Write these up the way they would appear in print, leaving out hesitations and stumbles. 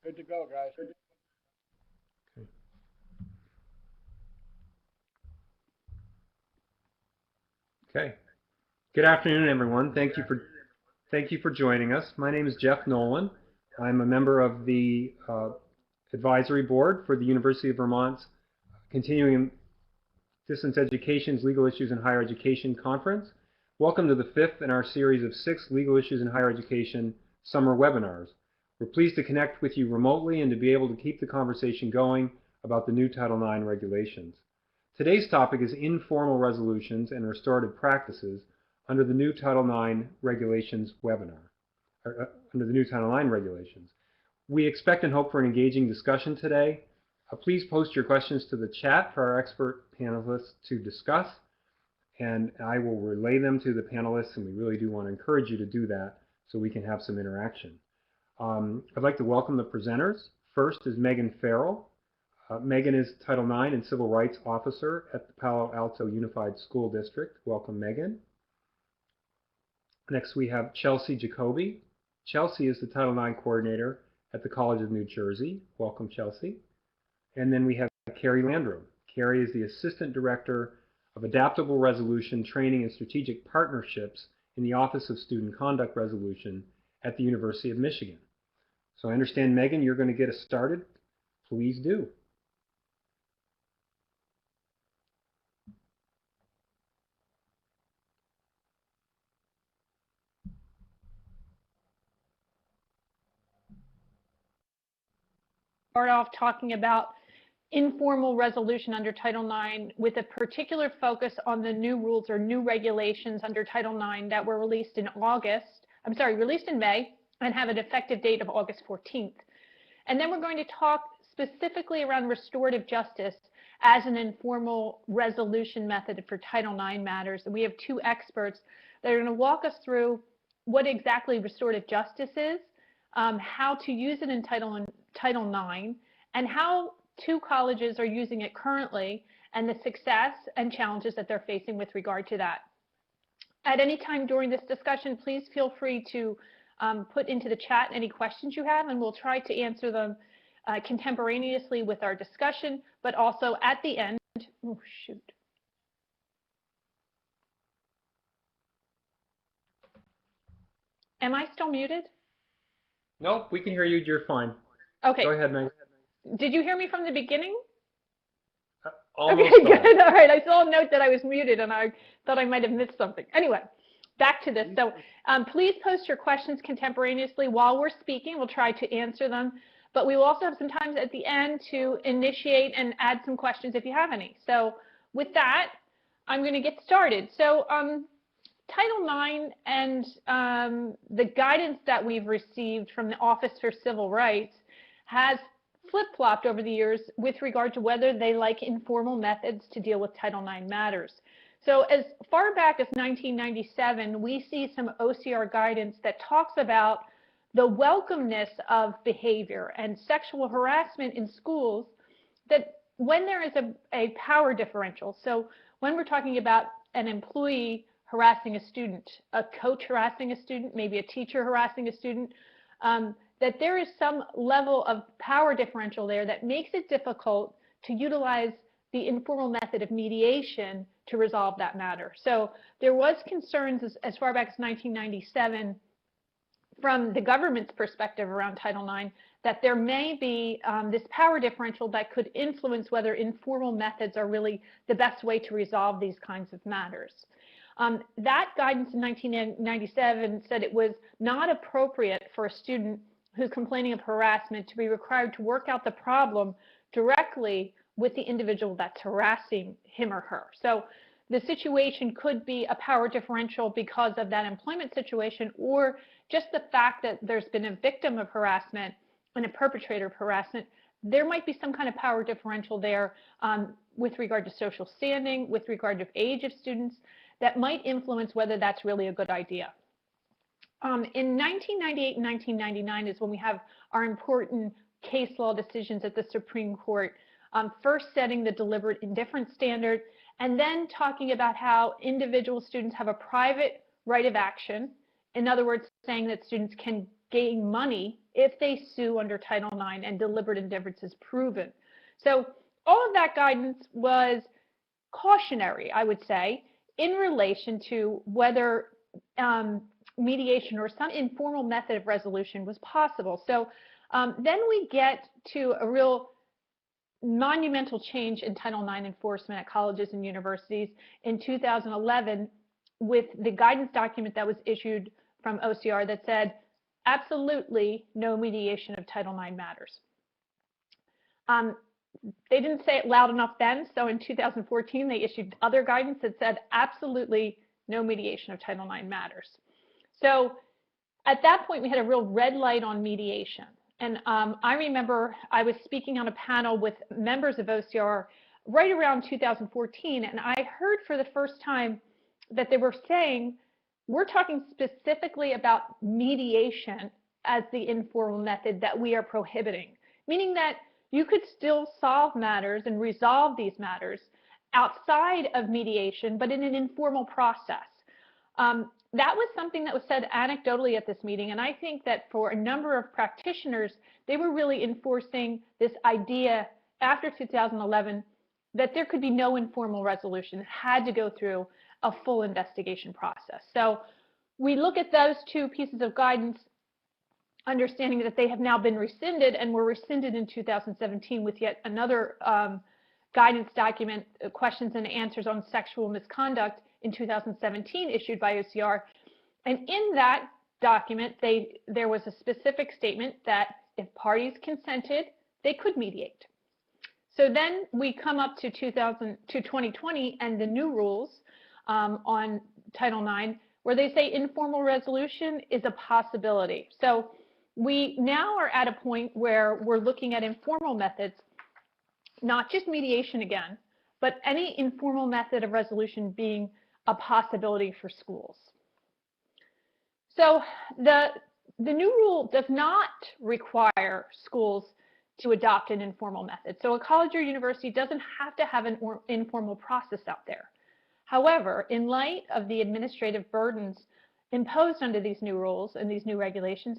Good to go, guys. Okay. Good afternoon, everyone. Thank you for joining us. My name is Jeff Nolan. I'm a member of the advisory board for the University of Vermont's Continuing Distance Education's Legal Issues in Higher Education Conference. Welcome to the fifth in our series of 6 Legal Issues in Higher Education summer webinars. We're pleased to connect with you remotely and to be able to keep the conversation going about the new Title IX regulations. Today's topic is informal resolutions and restorative practices under the new Title IX regulations webinar, under the new Title IX regulations. We expect and hope for an engaging discussion today. Please post your questions to the chat for our expert panelists to discuss, and I will relay them to the panelists, and we really do want to encourage you to do that so we can have some interaction. I'd like to welcome the presenters. First is Megan Farrell. Megan is Title IX and Civil Rights Officer at the Palo Alto Unified School District. Welcome, Megan. Next, we have Chelsea Jacoby. Chelsea is the Title IX Coordinator at the College of New Jersey. Welcome, Chelsea. And then we have Carrie Landrum. Carrie is the Assistant Director of Adaptable Resolution Training and Strategic Partnerships in the Office of Student Conduct Resolution at the University of Michigan. So I understand, Megan, you're going to get us started. Please do. Start off talking about informal resolution under Title IX with a particular focus on the new rules or new regulations under Title IX that were released in May and have an effective date of August 14th. And then we're going to talk specifically around restorative justice as an informal resolution method for Title IX matters. And we have 2 experts that are going to walk us through what exactly restorative justice is, how to use it in Title IX, and how 2 colleges are using it currently, and the success and challenges that they're facing with regard to that. At any time during this discussion, please feel free to put into the chat any questions you have, and we'll try to answer them contemporaneously with our discussion, but also at the end. Oh, shoot. Am I still muted? Nope, we can hear you. You're fine. Okay. Go ahead, Megan. Did you hear me from the beginning? Almost okay, good. All right. I saw a note that I was muted, and I thought I might have missed something. Anyway, back to this. So please post your questions contemporaneously while we're speaking. We'll try to answer them. But we will also have some time at the end to initiate and add some questions if you have any. So with that, I'm going to get started. So Title IX and the guidance that we've received from the Office for Civil Rights has flip-flopped over the years with regard to whether they like informal methods to deal with Title IX matters. So as far back as 1997, we see some OCR guidance that talks about the welcomeness of behavior and sexual harassment in schools, that when there is a power differential, so when we're talking about an employee harassing a student, a coach harassing a student, maybe a teacher harassing a student, that there is some level of power differential there that makes it difficult to utilize the informal method of mediation to resolve that matter. So there was concerns as far back as 1997 from the government's perspective around Title IX that there may be this power differential that could influence whether informal methods are really the best way to resolve these kinds of matters. That guidance in 1997 said it was not appropriate for a student who's complaining of harassment to be required to work out the problem directly with the individual that's harassing him or her. So the situation could be a power differential because of that employment situation, or just the fact that there's been a victim of harassment and a perpetrator of harassment. There might be some kind of power differential there with regard to social standing, with regard to age of students, that might influence whether that's really a good idea. In 1998 and 1999 is when we have our important case law decisions at the Supreme Court, first setting the deliberate indifference standard, and then talking about how individual students have a private right of action. In other words, saying that students can gain money if they sue under Title IX and deliberate indifference is proven. So all of that guidance was cautionary, I would say, in relation to whether mediation or some informal method of resolution was possible. So then we get to a real monumental change in Title IX enforcement at colleges and universities in 2011 with the guidance document that was issued from OCR that said, absolutely no mediation of Title IX matters. They didn't say it loud enough then, so in 2014 they issued other guidance that said absolutely no mediation of Title IX matters. So at that point we had a real red light on mediation. And I remember I was speaking on a panel with members of OCR right around 2014, and I heard for the first time that they were saying, we're talking specifically about mediation as the informal method that we are prohibiting, meaning that you could still solve matters and resolve these matters outside of mediation, but in an informal process. That was something that was said anecdotally at this meeting, and I think that for a number of practitioners, they were really enforcing this idea after 2011 that there could be no informal resolution. It had to go through a full investigation process. So we look at those two pieces of guidance, understanding that they have now been rescinded and were rescinded in 2017 with yet another guidance document, questions and answers on sexual misconduct in 2017 issued by OCR. And in that document, there was a specific statement that if parties consented, they could mediate. So then we come up to 2020 and the new rules on Title IX, where they say informal resolution is a possibility. So we now are at a point where we're looking at informal methods, not just mediation again, but any informal method of resolution being a possibility for schools. So the new rule does not require schools to adopt an informal method. So a college or university doesn't have to have an informal process out there. However, in light of the administrative burdens imposed under these new rules and these new regulations,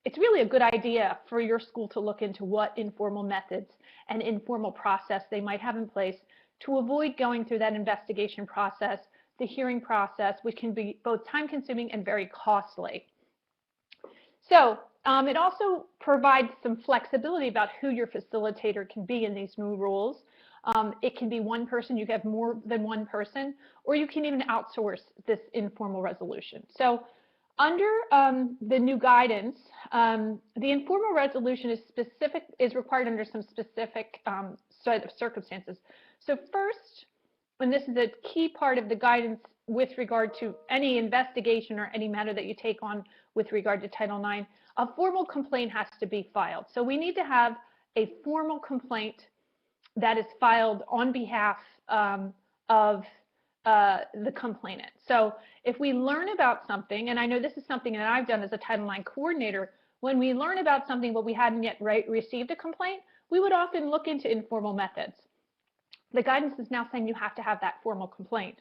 it's really a good idea for your school to look into what informal methods and informal process they might have in place to avoid going through that investigation process, the hearing process, which can be both time-consuming and very costly. So it also provides some flexibility about who your facilitator can be in these new rules. It can be one person, you can have more than one person, or you can even outsource this informal resolution. So under the new guidance, the informal resolution is required under some specific set of circumstances. So first, and this is a key part of the guidance with regard to any investigation or any matter that you take on with regard to Title IX, a formal complaint has to be filed. So we need to have a formal complaint that is filed on behalf of the complainant. So if we learn about something, and I know this is something that I've done as a Title IX coordinator, when we learn about something but we hadn't yet received a complaint, we would often look into informal methods. The guidance is now saying you have to have that formal complaint.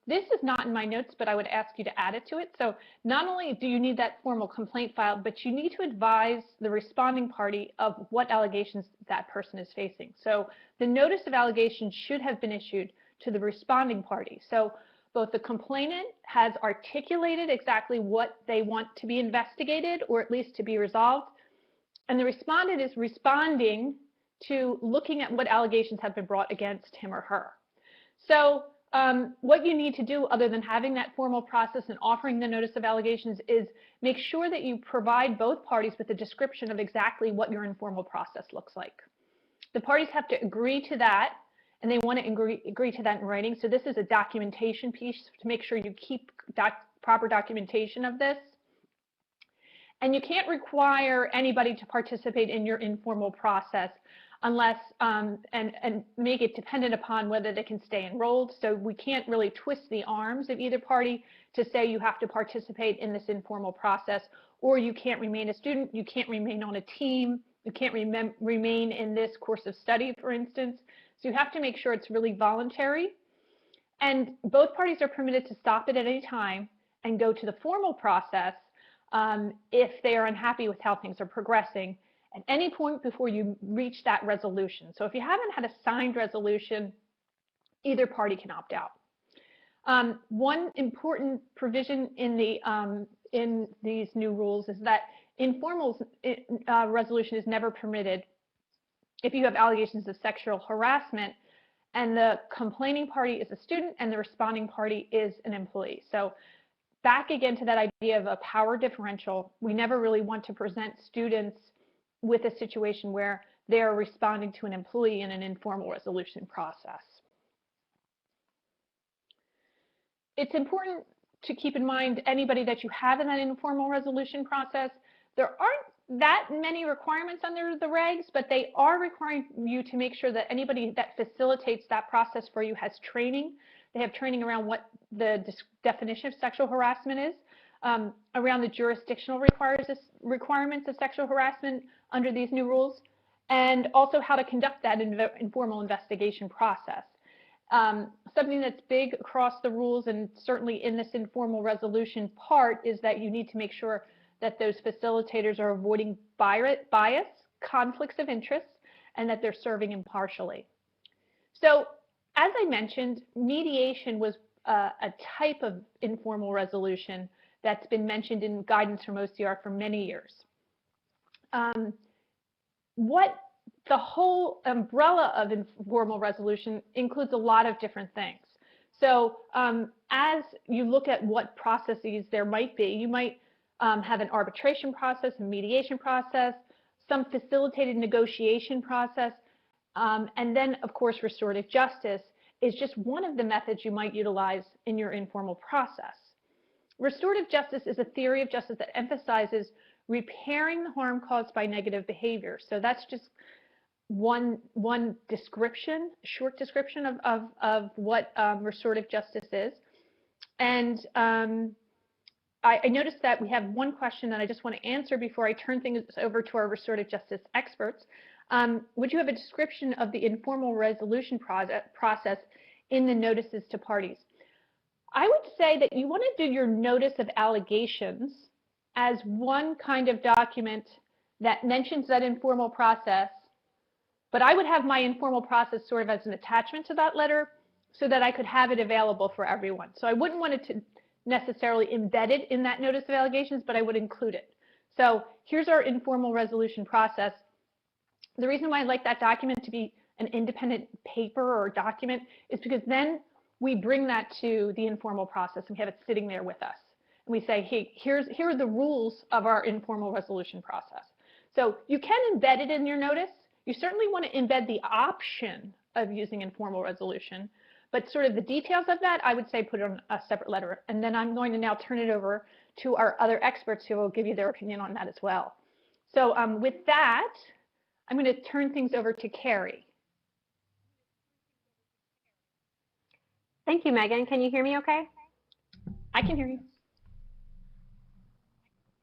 This is not in my notes, but I would ask you to add it to it. So not only do you need that formal complaint filed, but you need to advise the responding party of what allegations that person is facing. So the notice of allegation should have been issued to the responding party. So both the complainant has articulated exactly what they want to be investigated or at least to be resolved, and the respondent is responding to looking at what allegations have been brought against him or her. So what you need to do other than having that formal process and offering the notice of allegations is make sure that you provide both parties with a description of exactly what your informal process looks like. The parties have to agree to that, and they want to agree to that in writing. So this is a documentation piece to make sure you keep proper documentation of this. And you can't require anybody to participate in your informal process unless and make it dependent upon whether they can stay enrolled. So we can't really twist the arms of either party to say you have to participate in this informal process, or you can't remain a student, you can't remain on a team, you can't remain in this course of study, for instance. So you have to make sure it's really voluntary. And both parties are permitted to stop it at any time and go to the formal process if they are unhappy with how things are progressing at any point before you reach that resolution. So if you haven't had a signed resolution, either party can opt out. One important provision in these new rules is that informal resolution is never permitted if you have allegations of sexual harassment and the complaining party is a student and the responding party is an employee. So back again to that idea of a power differential, we never really want to present students with a situation where they're responding to an employee in an informal resolution process. It's important to keep in mind anybody that you have in that informal resolution process. There aren't that many requirements under the regs, but they are requiring you to make sure that anybody that facilitates that process for you has training. They have training around what the definition of sexual harassment is, around the jurisdictional requirements of sexual harassment under these new rules, and also how to conduct that informal investigation process. Something that's big across the rules and certainly in this informal resolution part is that you need to make sure that those facilitators are avoiding bias, conflicts of interest, and that they're serving impartially. So as I mentioned, mediation was a type of informal resolution that's been mentioned in guidance from OCR for many years. What the whole umbrella of informal resolution includes a lot of different things. So as you look at what processes there might be, you might have an arbitration process, a mediation process, some facilitated negotiation process, and then, of course, restorative justice is just one of the methods you might utilize in your informal process. Restorative justice is a theory of justice that emphasizes repairing the harm caused by negative behavior. So that's just one description, short description of what restorative justice is. And I noticed that we have one question that I just want to answer before I turn things over to our restorative justice experts. Would you have a description of the informal resolution process in the notices to parties? I would say that you want to do your notice of allegations as one kind of document that mentions that informal process, but I would have my informal process sort of as an attachment to that letter so that I could have it available for everyone. So I wouldn't want it to necessarily embed it in that notice of allegations, but I would include it. So here's our informal resolution process. The reason why I like that document to be an independent paper or document is because then we bring that to the informal process and we have it sitting there with us. And we say, hey, here are the rules of our informal resolution process. So you can embed it in your notice. You certainly want to embed the option of using informal resolution, but sort of the details of that, I would say put it on a separate letter. And then I'm going to now turn it over to our other experts who will give you their opinion on that as well. So with that, I'm going to turn things over to Carrie. Thank you, Megan. Can you hear me okay? I can hear you.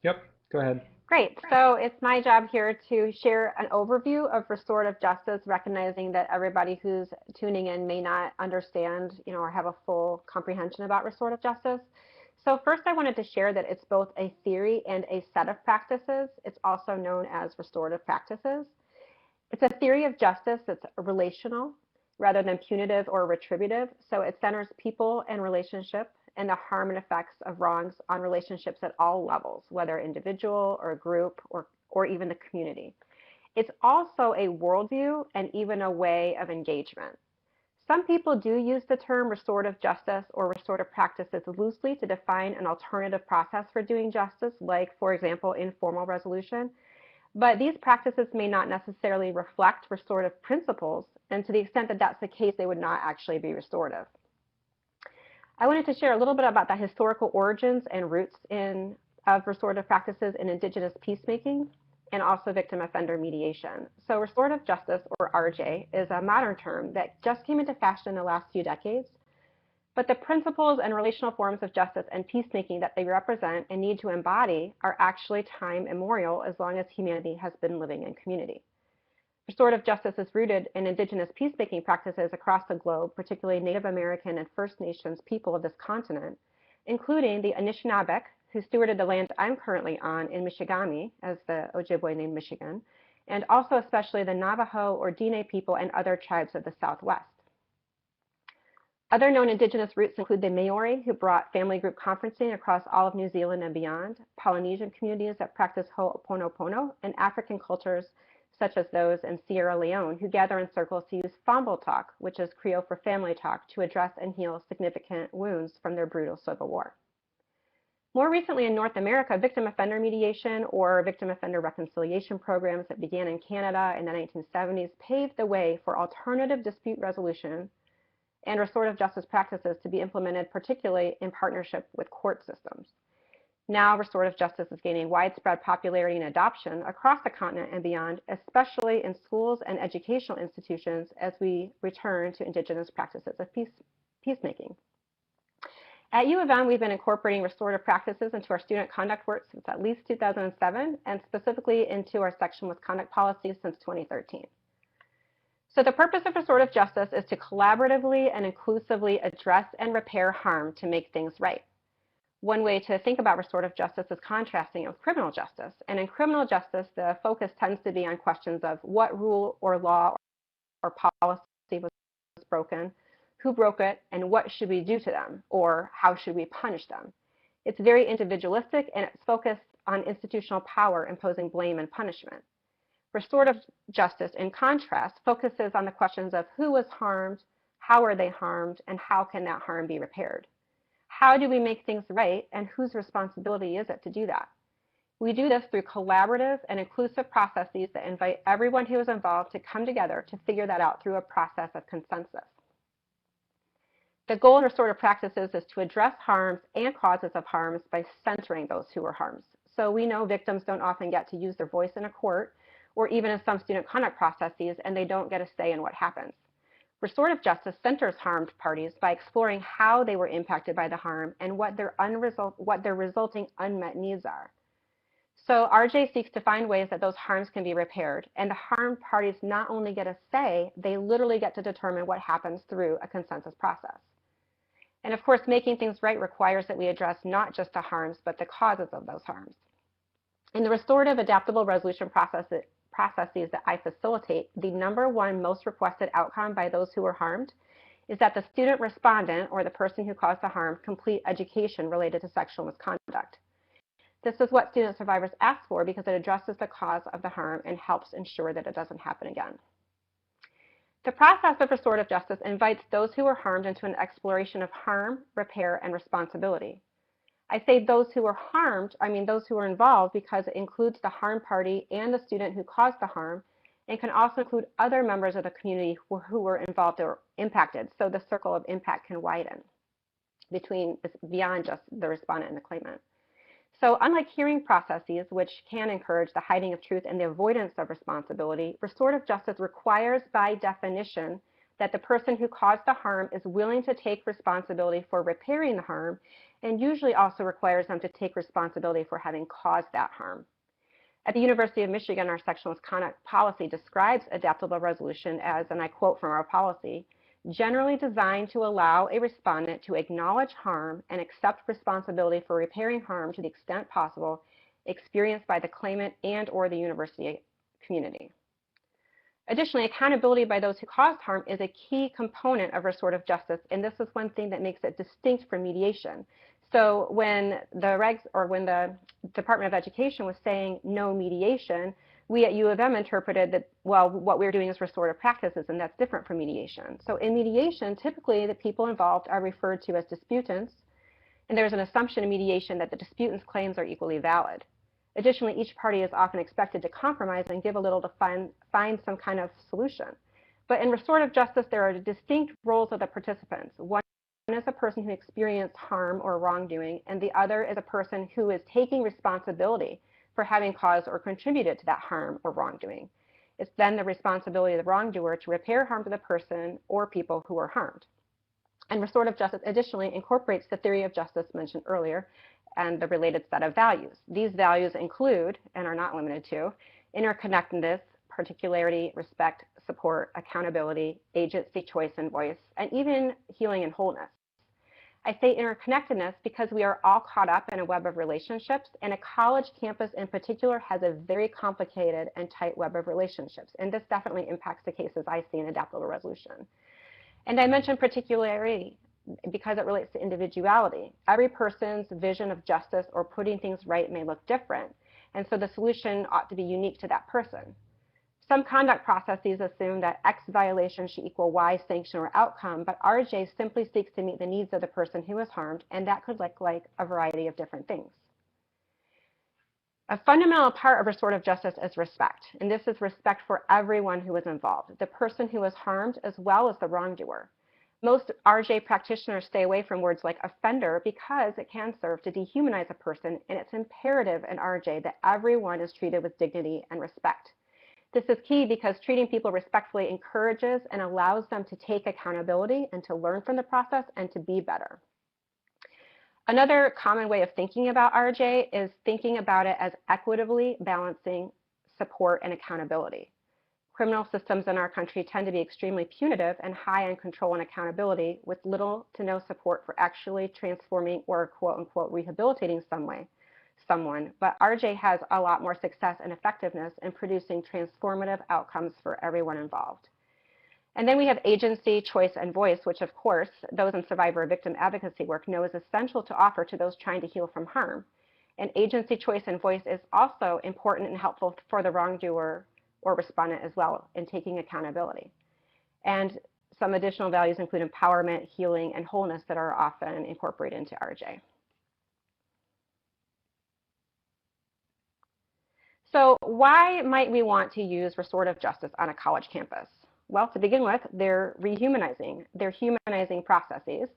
Yep, go ahead. Great. So it's my job here to share an overview of restorative justice, recognizing that everybody who's tuning in may not understand, or have a full comprehension about restorative justice. So first, I wanted to share that it's both a theory and a set of practices. It's also known as restorative practices. It's a theory of justice that's relational rather than punitive or retributive. So it centers people and relationship and the harm and effects of wrongs on relationships at all levels, whether individual or group or even the community. It's also a worldview and even a way of engagement. Some people do use the term restorative justice or restorative practices loosely to define an alternative process for doing justice, like, for example, informal resolution. But these practices may not necessarily reflect restorative principles, and to the extent that that's the case, they would not actually be restorative. I wanted to share a little bit about the historical origins and roots of restorative practices in Indigenous peacemaking and also victim offender mediation. So restorative justice, or RJ, is a modern term that just came into fashion in the last few decades. But the principles and relational forms of justice and peacemaking that they represent and need to embody are actually time immemorial as long as humanity has been living in community. Restorative justice is rooted in Indigenous peacemaking practices across the globe, particularly Native American and First Nations people of this continent, including the Anishinaabeg, who stewarded the land I'm currently on in Michigami, as the Ojibwe named Michigan, and also especially the Navajo or Diné people and other tribes of the Southwest. Other known indigenous roots include the Maori, who brought family group conferencing across all of New Zealand and beyond, Polynesian communities that practice Ho'oponopono, and African cultures such as those in Sierra Leone, who gather in circles to use Fambul talk, which is Creole for family talk, to address and heal significant wounds from their brutal civil war. More recently in North America, victim offender mediation or victim offender reconciliation programs that began in Canada in the 1970s paved the way for alternative dispute resolution and restorative justice practices to be implemented, particularly in partnership with court systems. Now, restorative justice is gaining widespread popularity and adoption across the continent and beyond, especially in schools and educational institutions as we return to indigenous practices of peacemaking. At U of M, we've been incorporating restorative practices into our student conduct work since at least 2007, and specifically into our section with conduct policies since 2013. So the purpose of restorative justice is to collaboratively and inclusively address and repair harm to make things right. One way to think about restorative justice is contrasting it with criminal justice. And in criminal justice, the focus tends to be on questions of what rule or law or policy was broken, who broke it, and what should we do to them, or how should we punish them. It's very individualistic, and it's focused on institutional power imposing blame and punishment. Restorative justice, in contrast, focuses on the questions of who was harmed, how are they harmed, and how can that harm be repaired. How do we make things right, and whose responsibility is it to do that? We do this through collaborative and inclusive processes that invite everyone who is involved to come together to figure that out through a process of consensus. The goal in restorative practices is to address harms and causes of harms by centering those who were harmed. So we know victims don't often get to use their voice in a court or even in some student conduct processes, and they don't get a say in what happens. Restorative justice centers harmed parties by exploring how they were impacted by the harm and what their resulting unmet needs are. So RJ seeks to find ways that those harms can be repaired, and the harmed parties not only get a say, they literally get to determine what happens through a consensus process. And of course, making things right requires that we address not just the harms, but the causes of those harms. In the restorative adaptable resolution processes that I facilitate, the #1 most requested outcome by those who were harmed is that the student respondent, or the person who caused the harm, complete education related to sexual misconduct. This is what student survivors ask for because it addresses the cause of the harm and helps ensure that it doesn't happen again. The process of restorative justice invites those who were harmed into an exploration of harm, repair, and responsibility. I say those who were harmed, I mean those who were involved, because it includes the harmed party and the student who caused the harm, and can also include other members of the community who were involved or impacted, so the circle of impact can widen beyond just the respondent and the claimant. So unlike hearing processes, which can encourage the hiding of truth and the avoidance of responsibility, restorative justice requires by definition that the person who caused the harm is willing to take responsibility for repairing the harm, and usually also requires them to take responsibility for having caused that harm. At the University of Michigan, our sexual misconduct policy describes adaptable resolution as, and I quote from our policy, generally designed to allow a respondent to acknowledge harm and accept responsibility for repairing harm to the extent possible experienced by the claimant and or the university community. Additionally, accountability by those who caused harm is a key component of restorative justice, and this is one thing that makes it distinct from mediation. So when the Department of Education was saying no mediation, we at U of M interpreted that, well, what we're doing is restorative practices, and that's different from mediation. So in mediation, typically the people involved are referred to as disputants, and there's an assumption in mediation that the disputant's claims are equally valid. Additionally, each party is often expected to compromise and give a little to find some kind of solution. But in restorative justice, there are distinct roles of the participants. One is a person who experienced harm or wrongdoing, and the other is a person who is taking responsibility for having caused or contributed to that harm or wrongdoing. It's then the responsibility of the wrongdoer to repair harm to the person or people who were harmed. And restorative justice additionally incorporates the theory of justice mentioned earlier and the related set of values. These values include, and are not limited to, interconnectedness, particularity, respect, support, accountability, agency, choice, and voice, and even healing and wholeness. I say interconnectedness because we are all caught up in a web of relationships, and a college campus in particular has a very complicated and tight web of relationships, and this definitely impacts the cases I see in adaptable resolution. And I mentioned particularity because it relates to individuality. Every person's vision of justice or putting things right may look different, and so the solution ought to be unique to that person. Some conduct processes assume that X violation should equal Y sanction or outcome, but RJ simply seeks to meet the needs of the person who is harmed, and that could look like a variety of different things. A fundamental part of restorative justice is respect, and this is respect for everyone who is involved, the person who is harmed as well as the wrongdoer. Most RJ practitioners stay away from words like offender because it can serve to dehumanize a person, and it's imperative in RJ that everyone is treated with dignity and respect. This is key because treating people respectfully encourages and allows them to take accountability and to learn from the process and to be better. Another common way of thinking about RJ is thinking about it as equitably balancing support and accountability. Criminal systems in our country tend to be extremely punitive and high on control and accountability with little to no support for actually transforming or quote unquote rehabilitating someone, but RJ has a lot more success and effectiveness in producing transformative outcomes for everyone involved. And then we have agency, choice, and voice, which of course those in survivor or victim advocacy work know is essential to offer to those trying to heal from harm. And agency, choice, and voice is also important and helpful for the wrongdoer or respondent as well in taking accountability. And some additional values include empowerment, healing, and wholeness that are often incorporated into RJ. So why might we want to use restorative justice on a college campus? Well, to begin with, they're rehumanizing. They're humanizing processes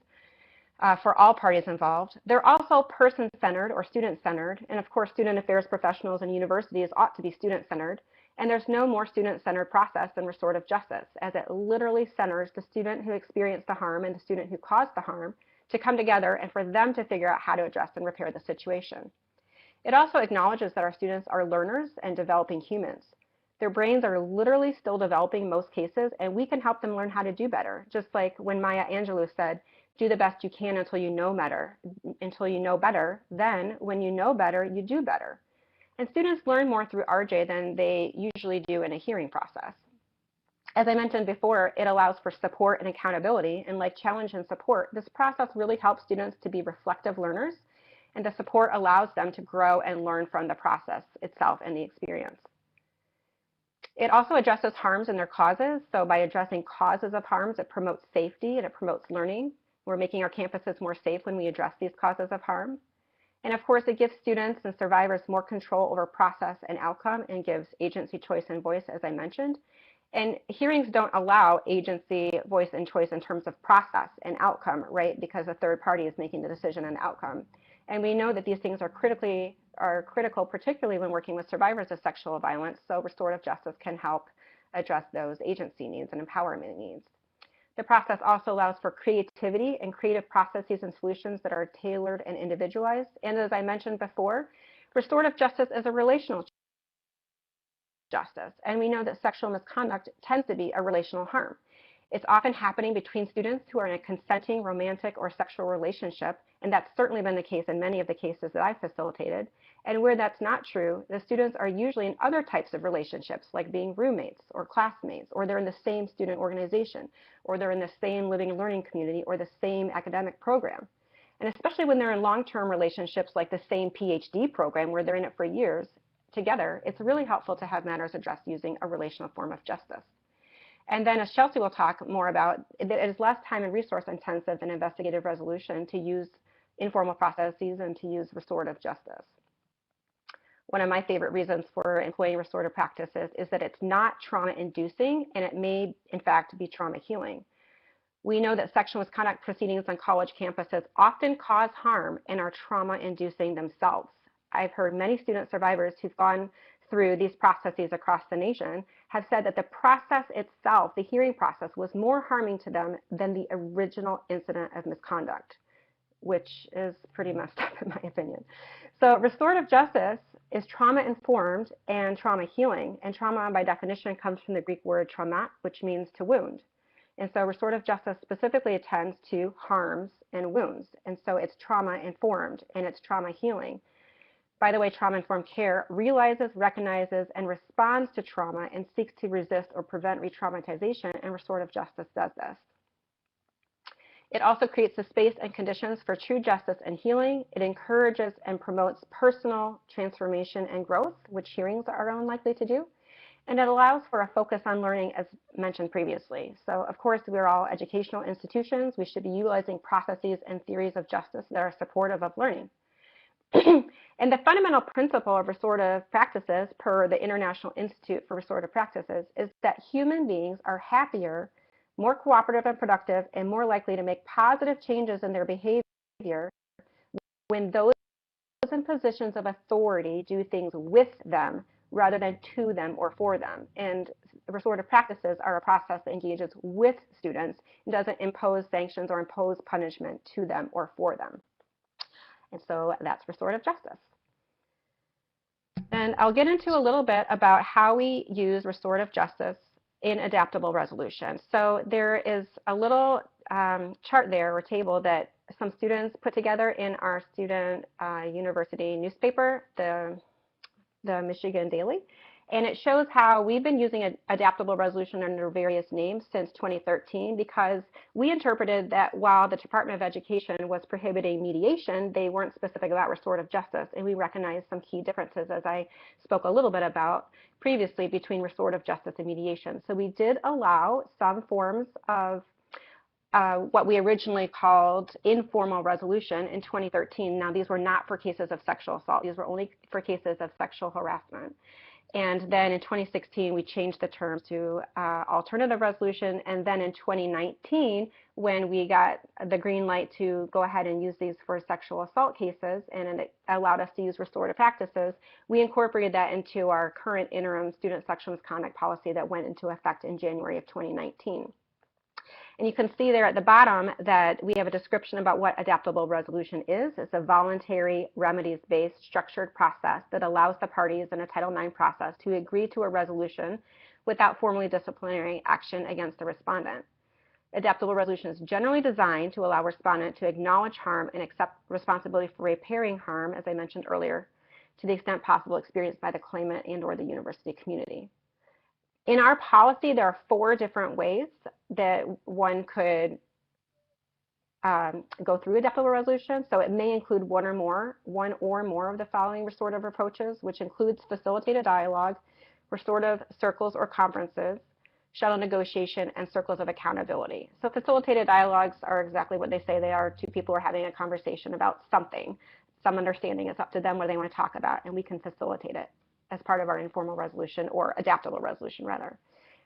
for all parties involved. They're also person-centered or student-centered, and of course, student affairs professionals and universities ought to be student-centered. And there's no more student-centered process than restorative justice, as it literally centers the student who experienced the harm and the student who caused the harm to come together and for them to figure out how to address and repair the situation. It also acknowledges that our students are learners and developing humans. Their brains are literally still developing in most cases, and we can help them learn how to do better. Just like when Maya Angelou said, do the best you can until you know better. Then when you know better, you do better. And students learn more through RJ than they usually do in a hearing process. As I mentioned before, it allows for support and accountability, and like challenge and support, this process really helps students to be reflective learners, and the support allows them to grow and learn from the process itself and the experience. It also addresses harms and their causes. So by addressing causes of harms, it promotes safety and it promotes learning. We're making our campuses more safe when we address these causes of harm. And of course, it gives students and survivors more control over process and outcome and gives agency, choice, and voice, as I mentioned. And hearings don't allow agency, voice, and choice in terms of process and outcome, right? Because a third party is making the decision on outcome. And we know that these things are critical, particularly when working with survivors of sexual violence. So restorative justice can help address those agency needs and empowerment needs. The process also allows for creativity and creative processes and solutions that are tailored and individualized. And as I mentioned before, restorative justice is a relational justice. And we know that sexual misconduct tends to be a relational harm. It's often happening between students who are in a consenting romantic or sexual relationship, and that's certainly been the case in many of the cases that I've facilitated. And where that's not true, the students are usually in other types of relationships, like being roommates or classmates, or they're in the same student organization, or they're in the same living and learning community, or the same academic program. And especially when they're in long-term relationships like the same PhD program where they're in it for years together, it's really helpful to have matters addressed using a relational form of justice. And then, as Chelsea will talk more about, it is less time and resource intensive than investigative resolution to use informal processes and to use restorative justice. One of my favorite reasons for employing restorative practices is that it's not trauma-inducing, and it may, in fact, be trauma-healing. We know that sexual misconduct proceedings on college campuses often cause harm and are trauma-inducing themselves. I've heard many student survivors who've gone through these processes across the nation have said that the process itself, the hearing process, was more harming to them than the original incident of misconduct, which is pretty messed up in my opinion. So restorative justice is trauma-informed and trauma-healing, and trauma by definition comes from the Greek word traumat, which means to wound. And so restorative justice specifically attends to harms and wounds. And so it's trauma informed and it's trauma healing. By the way, trauma-informed care realizes, recognizes, and responds to trauma and seeks to resist or prevent re-traumatization, and restorative justice does this. It also creates the space and conditions for true justice and healing. It encourages and promotes personal transformation and growth, which hearings are unlikely to do. And it allows for a focus on learning, as mentioned previously. So, of course, we're all educational institutions. We should be utilizing processes and theories of justice that are supportive of learning. And the fundamental principle of restorative practices per the International Institute for Restorative Practices is that human beings are happier, more cooperative and productive, and more likely to make positive changes in their behavior when those in positions of authority do things with them rather than to them or for them. And restorative practices are a process that engages with students and doesn't impose sanctions or impose punishment to them or for them. And so that's restorative justice. And I'll get into a little bit about how we use restorative justice in adaptable resolution. So there is a little chart there or table that some students put together in our student university newspaper, the Michigan Daily. And it shows how we've been using adaptable resolution under various names since 2013 because we interpreted that while the Department of Education was prohibiting mediation, they weren't specific about restorative justice. And we recognized some key differences, as I spoke a little bit about previously, between restorative justice and mediation. So we did allow some forms of what we originally called informal resolution in 2013. Now, these were not for cases of sexual assault. These were only for cases of sexual harassment. And then in 2016, we changed the term to alternative resolution. And then in 2019, when we got the green light to go ahead and use these for sexual assault cases, and it allowed us to use restorative practices, we incorporated that into our current interim student sexual misconduct policy that went into effect in January of 2019. And you can see there at the bottom that we have a description about what adaptable resolution is. It's a voluntary, remedies-based, structured process that allows the parties in a Title IX process to agree to a resolution without formally disciplinary action against the respondent. Adaptable resolution is generally designed to allow respondent to acknowledge harm and accept responsibility for repairing harm, as I mentioned earlier, to the extent possible experienced by the claimant and/or the university community. In our policy, there are 4 different ways that one could go through adaptable resolution. So it may include one or more of the following restorative approaches, which includes facilitated dialogue, restorative circles or conferences, shuttle negotiation, and circles of accountability. So facilitated dialogues are exactly what they say they are. 2 people are having a conversation about something. Some understanding is up to them what they want to talk about, and we can facilitate it as part of our informal resolution, or adaptable resolution rather.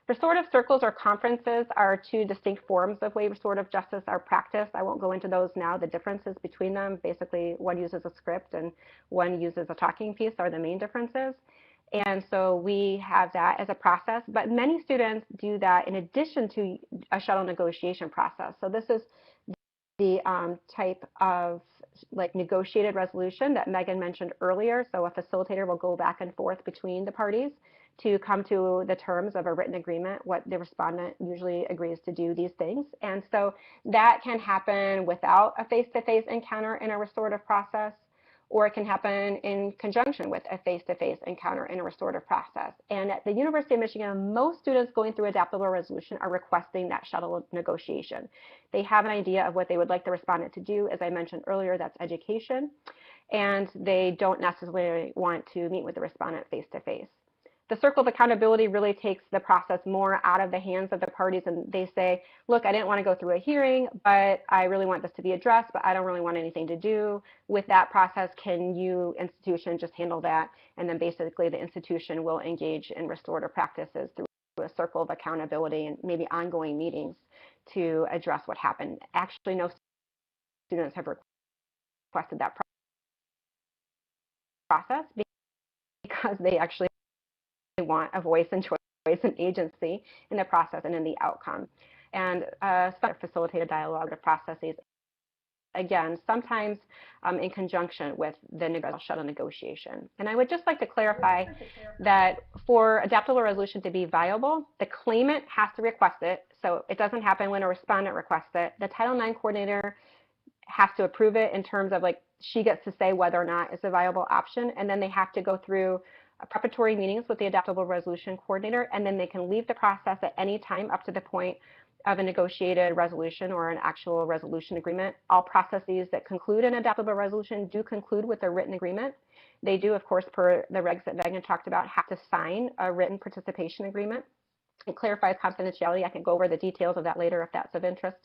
Restorative circles or conferences are 2 distinct forms of way restorative justice are practiced. I won't go into those now. The differences between them, basically one uses a script and one uses a talking piece, are the main differences. And so we have that as a process, but many students do that in addition to a shuttle negotiation process. So this is the type of like negotiated resolution that Megan mentioned earlier. So a facilitator will go back and forth between the parties to come to the terms of a written agreement, what the respondent usually agrees to do these things. And so that can happen without a face-to-face encounter in a restorative process, or it can happen in conjunction with a face-to-face encounter in a restorative process. And at the University of Michigan, most students going through adaptable resolution are requesting that shuttle negotiation. They have an idea of what they would like the respondent to do. As I mentioned earlier, that's education. And they don't necessarily want to meet with the respondent face-to-face. The circle of accountability really takes the process more out of the hands of the parties, and they say, look, I didn't want to go through a hearing, but I really want this to be addressed, but I don't really want anything to do with that process. Can you, institution, just handle that? And then basically the institution will engage in restorative practices through a circle of accountability and maybe ongoing meetings to address what happened. Actually, no students have requested that process because they actually want a voice and choice and agency in the process and in the outcome. And facilitated dialogue of processes again, sometimes in conjunction with the shuttle negotiation. And I would just like to clarify that for adaptable resolution to be viable, the claimant has to request it. So it doesn't happen when a respondent requests it. The Title IX coordinator has to approve it in terms of, like, she gets to say whether or not it's a viable option, and then they have to go through preparatory meetings with the adaptable resolution coordinator, and then they can leave the process at any time up to the point of a negotiated resolution or an actual resolution agreement. All processes that conclude an adaptable resolution do conclude with a written agreement. They do, of course, per the regs that Megan talked about, have to sign a written participation agreement. It clarifies confidentiality. I can go over the details of that later if that's of interest.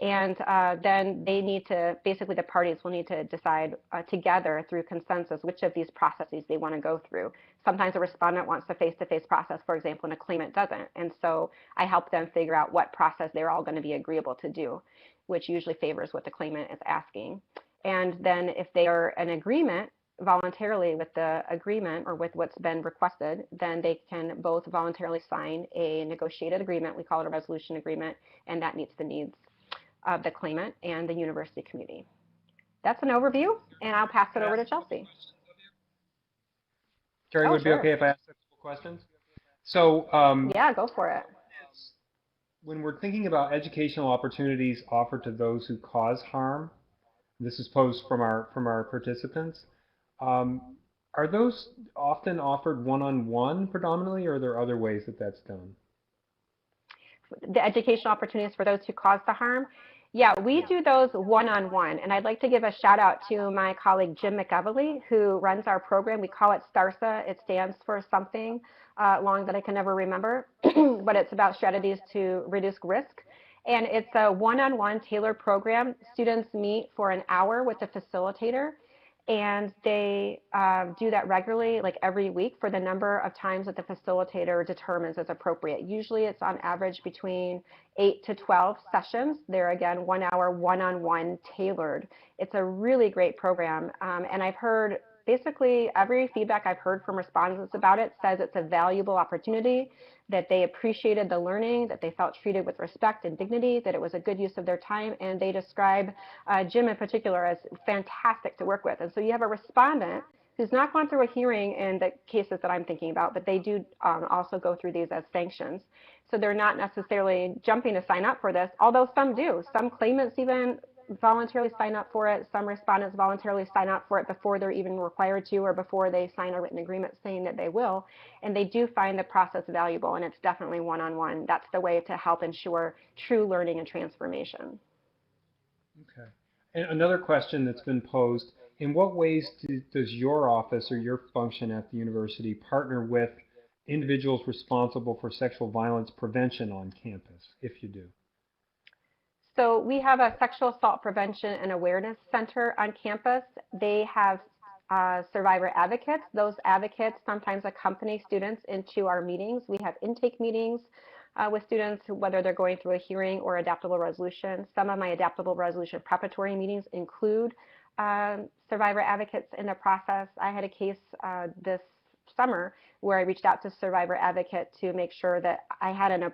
And then they need to, basically the parties will need to decide together through consensus which of these processes they want to go through. Sometimes a respondent wants a face-to-face process, for example, and a claimant doesn't. And so I help them figure out what process they're all going to be agreeable to do, which usually favors what the claimant is asking. And then if they are in agreement voluntarily with the agreement or with what's been requested, then they can both voluntarily sign a negotiated agreement. We call it a resolution agreement, and that meets the needs of the claimant and the university community. That's an overview, and I'll pass it over to Chelsea. Terry, would it be okay if I ask a couple questions? So yeah, go for it. When we're thinking about educational opportunities offered to those who cause harm, this is posed from our participants, are those often offered one-on-one predominantly, or are there other ways that that's done? The educational opportunities for those who cause the harm? Yeah, we do those one-on-one, and I'd like to give a shout out to my colleague Jim McEvely, who runs our program. We call it STARSA. It stands for something long that I can never remember, but it's about strategies to reduce risk. And it's a one-on-one tailored program. Students meet for an hour with the facilitator, and they do that regularly, like every week, for the number of times that the facilitator determines is appropriate. Usually it's on average between 8 to 12 sessions. They're, again, 1 hour, one-on-one tailored. It's a really great program, and I've heard basically every feedback I've heard from respondents about it says it's a valuable opportunity, that they appreciated the learning, that they felt treated with respect and dignity, that it was a good use of their time, and they describe Jim in particular as fantastic to work with. And so you have a respondent who's not gone through a hearing in the cases that I'm thinking about, but they do also go through these as sanctions. So they're not necessarily jumping to sign up for this, although some do. Some claimants even voluntarily sign up for it. Some respondents voluntarily sign up for it before they're even required to, or before they sign a written agreement saying that they will. And they do find the process valuable, and it's definitely one-on-one. That's the way to help ensure true learning and transformation. Okay. And another question that's been posed, in what ways does your office or your function at the university partner with individuals responsible for sexual violence prevention on campus, if you do? So we have a sexual assault prevention and awareness center on campus. They have survivor advocates. Those advocates sometimes accompany students into our meetings. We have intake meetings with students, whether they're going through a hearing or adaptable resolution. Some of my adaptable resolution preparatory meetings include survivor advocates in the process. I had a case this summer where I reached out to survivor advocate to make sure that I had an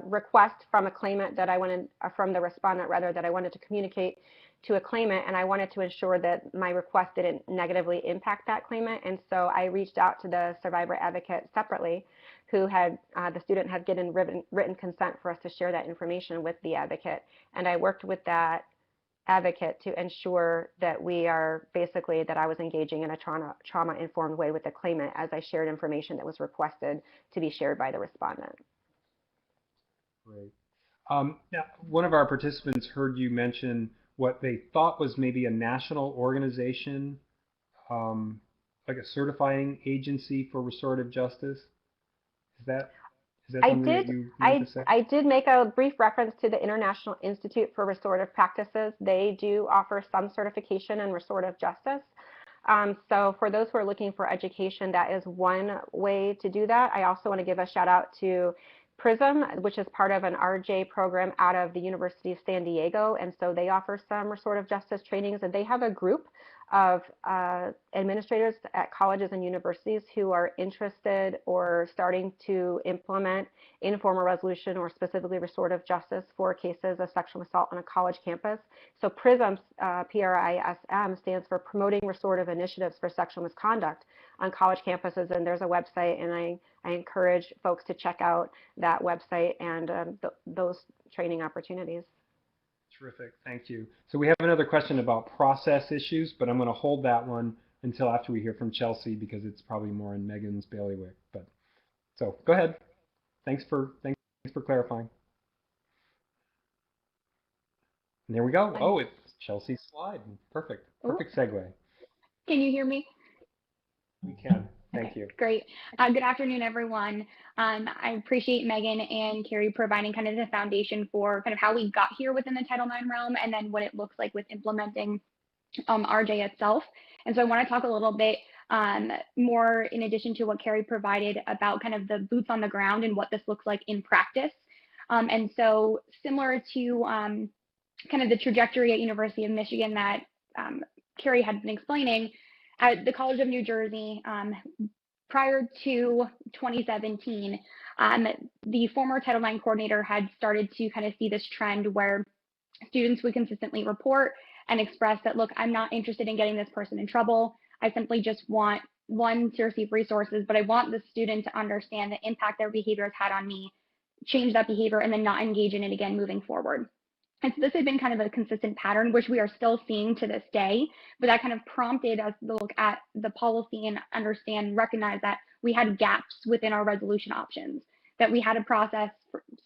request from a claimant that I wanted, from the respondent rather, that I wanted to communicate to a claimant, and I wanted to ensure that my request didn't negatively impact that claimant. And so I reached out to the survivor advocate separately, who had, the student had given written consent for us to share that information with the advocate. And I worked with that advocate to ensure that we are basically, that I was engaging in a trauma-informed way with the claimant as I shared information that was requested to be shared by the respondent. Great. Now, one of our participants heard you mention what they thought was maybe a national organization, like a certifying agency for restorative justice. Is that something that you meant to say? I did make a brief reference to the International Institute for Restorative Practices. They do offer some certification in restorative justice. So for those who are looking for education, that is one way to do that. I also want to give a shout out to PRISM, which is part of an RJ program out of the University of San Diego, and so they offer some restorative justice trainings, and they have a group of administrators at colleges and universities who are interested or starting to implement informal resolution or specifically restorative justice for cases of sexual assault on a college campus. So PRISM, PRISM, stands for Promoting Restorative Initiatives for Sexual Misconduct on College Campuses, and there's a website, and I encourage folks to check out that website and those training opportunities. Terrific, thank you. So we have another question about process issues, but I'm going to hold that one until after we hear from Chelsea because it's probably more in Megan's bailiwick. But so go ahead. Thanks for clarifying. And there we go. Oh, it's Chelsea's slide. Perfect. Perfect segue. Can you hear me? We can. Thank you. Great. Good afternoon, everyone. I appreciate Megan and Carrie providing kind of the foundation for kind of how we got here within the Title IX realm and then what it looks like with implementing RJ itself. And so I want to talk a little bit more in addition to what Carrie provided about kind of the boots on the ground and what this looks like in practice. And so similar to kind of the trajectory at University of Michigan that Carrie had been explaining, at the College of New Jersey, prior to 2017, the former Title IX coordinator had started to kind of see this trend where students would consistently report and express that, look, I'm not interested in getting this person in trouble. I simply just want, one, to receive resources, but I want the student to understand the impact their behavior has had on me, change that behavior, and then not engage in it again moving forward. And so this had been kind of a consistent pattern, which we are still seeing to this day, but that kind of prompted us to look at the policy and understand, recognize that we had gaps within our resolution options, that we had a process,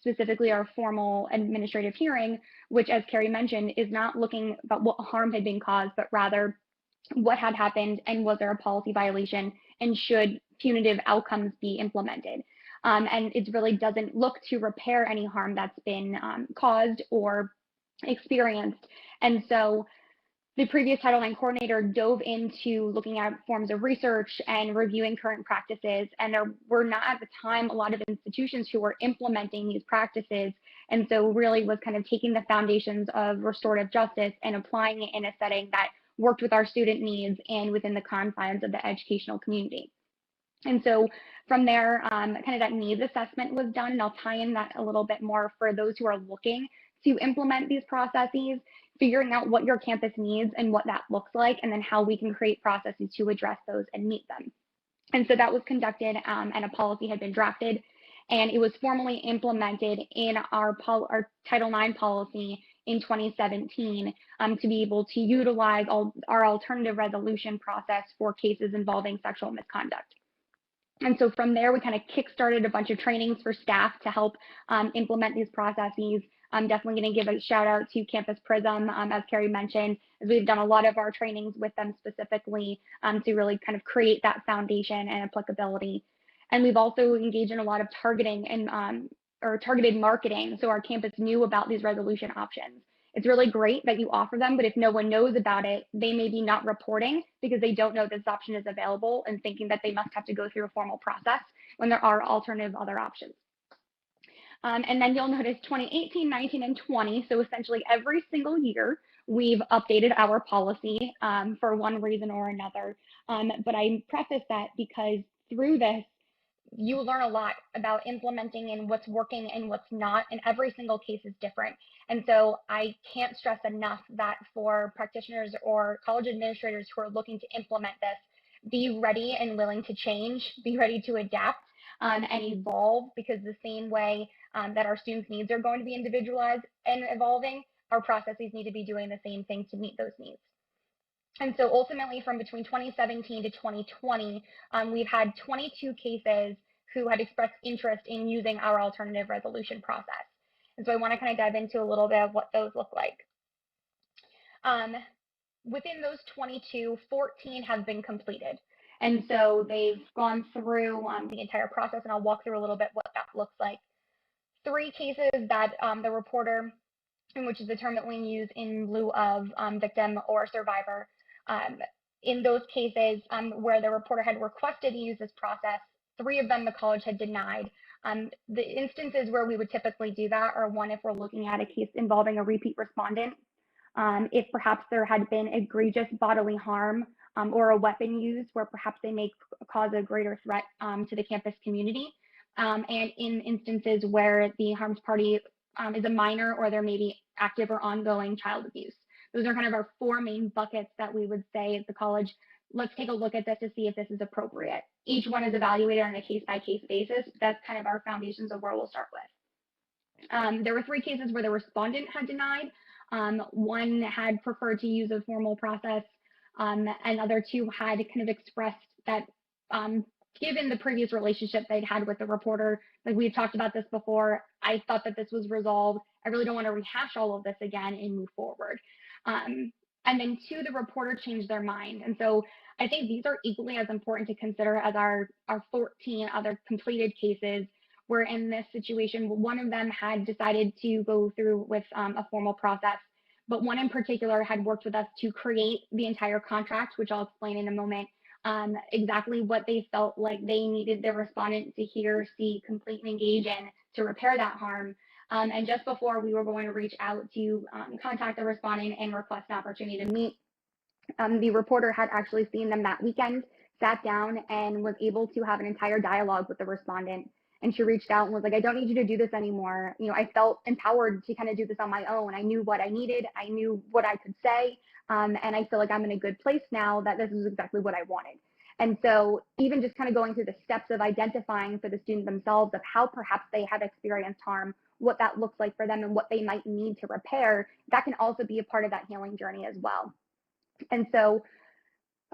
specifically our formal administrative hearing, which, as Carrie mentioned, is not looking about what harm had been caused, but rather what had happened and was there a policy violation and should punitive outcomes be implemented. And it really doesn't look to repair any harm that's been caused or experienced. And so the previous Title IX coordinator dove into looking at forms of research and reviewing current practices. And there were not at the time a lot of institutions who were implementing these practices. And so really was kind of taking the foundations of restorative justice and applying it in a setting that worked with our student needs and within the confines of the educational community. And so from there, kind of that needs assessment was done, and I'll tie in that a little bit more for those who are looking to implement these processes, figuring out what your campus needs and what that looks like, and then how we can create processes to address those and meet them. And so that was conducted, and a policy had been drafted, and it was formally implemented in our Title IX policy in 2017 to be able to utilize our alternative resolution process for cases involving sexual misconduct. And so from there, we kind of kickstarted a bunch of trainings for staff to help implement these processes. I'm definitely going to give a shout out to Campus PRISM, as Carrie mentioned, as we've done a lot of our trainings with them specifically to really kind of create that foundation and applicability. And we've also engaged in a lot of targeting and or targeted marketing, so our campus knew about these resolution options. It's really great that you offer them, but if no one knows about it, they may be not reporting because they don't know this option is available and thinking that they must have to go through a formal process when there are alternative other options. And then you'll notice 2018, 19, and 20. So essentially every single year, we've updated our policy for one reason or another. But I preface that because through this, you learn a lot about implementing and what's working and what's not, and every single case is different. And so I can't stress enough that for practitioners or college administrators who are looking to implement this, be ready and willing to change, be ready to adapt and evolve, because the same way that our students' needs are going to be individualized and evolving, our processes need to be doing the same thing to meet those needs. And so ultimately, from between 2017 to 2020, we've had 22 cases who had expressed interest in using our alternative resolution process. And so I want to kind of dive into a little bit of what those look like. Within those 22, 14 have been completed. And so they've gone through the entire process, and I'll walk through a little bit what that looks like. 3 cases that the reporter, which is the term that we use in lieu of victim or survivor, in those cases where the reporter had requested to use this process, 3 of them the college had denied. The instances where we would typically do that are, one, if we're looking at a case involving a repeat respondent, if perhaps there had been egregious bodily harm or a weapon used where perhaps they may cause a greater threat to the campus community, and in instances where the harmed party is a minor or there may be active or ongoing child abuse. Those are kind of our four main buckets that we would say at the college, let's take a look at this to see if this is appropriate. Each one is evaluated on a case-by-case basis. That's kind of our foundations of where we'll start with. There were 3 cases where the respondent had denied. One had preferred to use a formal process, and other 2 had kind of expressed that given the previous relationship they'd had with the reporter, like we've talked about this before, I thought that this was resolved. I really don't want to rehash all of this again and move forward. And then 2, the reporter changed their mind. And so I think these are equally as important to consider as our 14 other completed cases, where in this situation, one of them had decided to go through with a formal process, but one in particular had worked with us to create the entire contract, which I'll explain in a moment, exactly what they felt like they needed the respondent to hear, see, completely engage in to repair that harm. And just before we were going to reach out to contact the respondent and request an opportunity to meet, the reporter had actually seen them that weekend, sat down, and was able to have an entire dialogue with the respondent. And she reached out and was like, I don't need you to do this anymore. You know, I felt empowered to kind of do this on my own. I knew what I needed. I knew what I could say. And I feel like I'm in a good place now that this is exactly what I wanted. And so even just kind of going through the steps of identifying for the student themselves of how perhaps they have experienced harm, what that looks like for them and what they might need to repair, that can also be a part of that healing journey as well. And so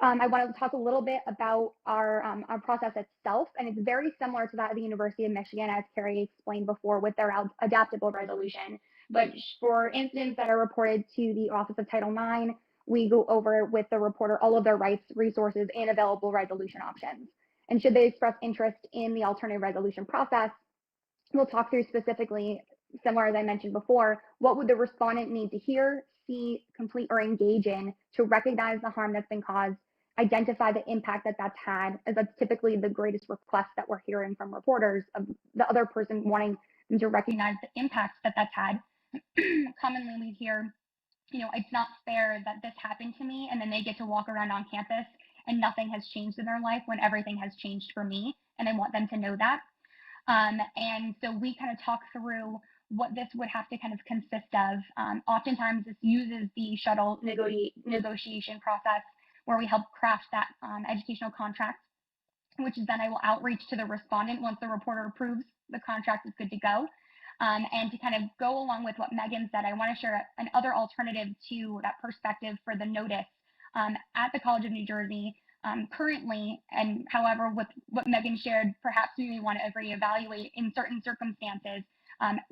I wanted to talk a little bit about our process itself, and it's very similar to that of the University of Michigan, as Carrie explained before, with their adaptable resolution. But for incidents that are reported to the Office of Title IX, we go over with the reporter all of their rights, resources, and available resolution options. And should they express interest in the alternative resolution process, we'll talk through specifically, similar as I mentioned before, what would the respondent need to hear, see, complete, or engage in to recognize the harm that's been caused, identify the impact that that's had, as that's typically the greatest request that we're hearing from reporters, of the other person wanting them to recognize the impact that that's had. Commonly we hear, you know, it's not fair that this happened to me, and then they get to walk around on campus and nothing has changed in their life when everything has changed for me, and I want them to know that. And so we kind of talk through what this would have to kind of consist of. Oftentimes this uses the shuttle negotiation process, where we help craft that educational contract, which is then I will outreach to the respondent once the reporter approves the contract is good to go. And to kind of go along with what Megan said, I want to share another alternative to that perspective for the notice at the College of New Jersey. Currently, and however, with what Megan shared, perhaps we may want to reevaluate in certain circumstances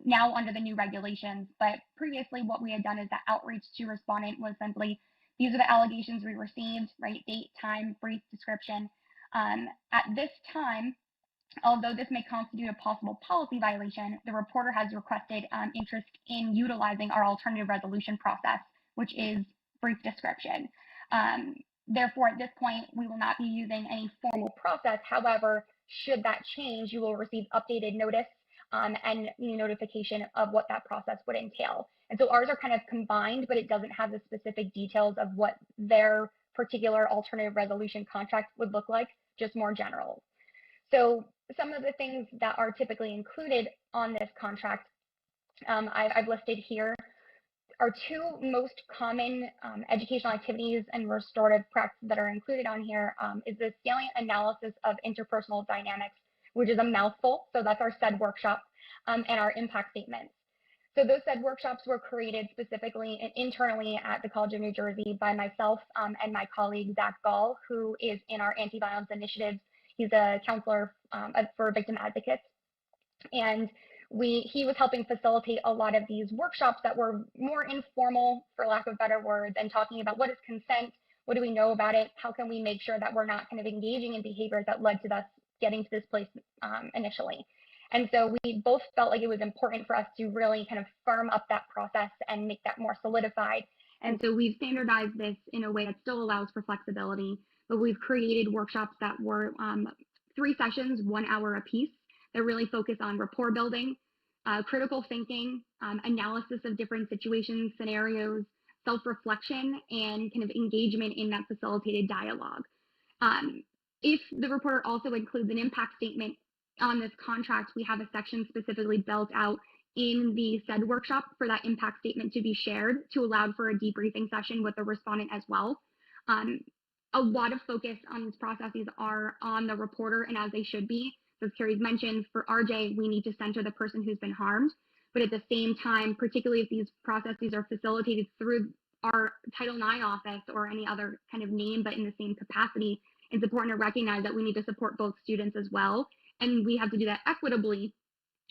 now under the new regulations. But previously, what we had done is that outreach to respondent was simply, these are the allegations we received, right? Date, time, brief description. At this time, although this may constitute a possible policy violation, the reporter has requested interest in utilizing our alternative resolution process, which is brief description. Therefore, at this point, we will not be using any formal process. However, should that change, you will receive updated notice and notification of what that process would entail. And so ours are kind of combined, but it doesn't have the specific details of what their particular alternative resolution contract would look like, just more general. So some of the things that are typically included on this contract, I've listed here. Our 2 most common educational activities and restorative practices that are included on here is the salient analysis of interpersonal dynamics, which is a mouthful. So that's our SED workshop, and our impact statements. So those SED workshops were created specifically and internally at the College of New Jersey by myself and my colleague, Zach Gall, who is in our anti-violence initiatives. He's a counselor for victim advocates. And he was helping facilitate a lot of these workshops that were more informal, for lack of better words, and talking about what is consent, what do we know about it, how can we make sure that we're not kind of engaging in behaviors that led to us getting to this place initially. And so we both felt like it was important for us to really kind of firm up that process and make that more solidified. And so we've standardized this in a way that still allows for flexibility, but we've created workshops that were 3 sessions, 1 hour apiece, that really focus on rapport building, critical thinking, analysis of different situations, scenarios, self-reflection and kind of engagement in that facilitated dialogue. If the reporter also includes an impact statement on this contract, we have a section specifically built out in the said workshop for that impact statement to be shared to allow for a debriefing session with the respondent as well. A lot of focus on these processes are on the reporter, and as they should be. As Carrie's mentioned, for RJ, we need to center the person who's been harmed. But at the same time, particularly if these processes are facilitated through our Title IX office or any other kind of name, but in the same capacity, it's important to recognize that we need to support both students as well. And we have to do that equitably,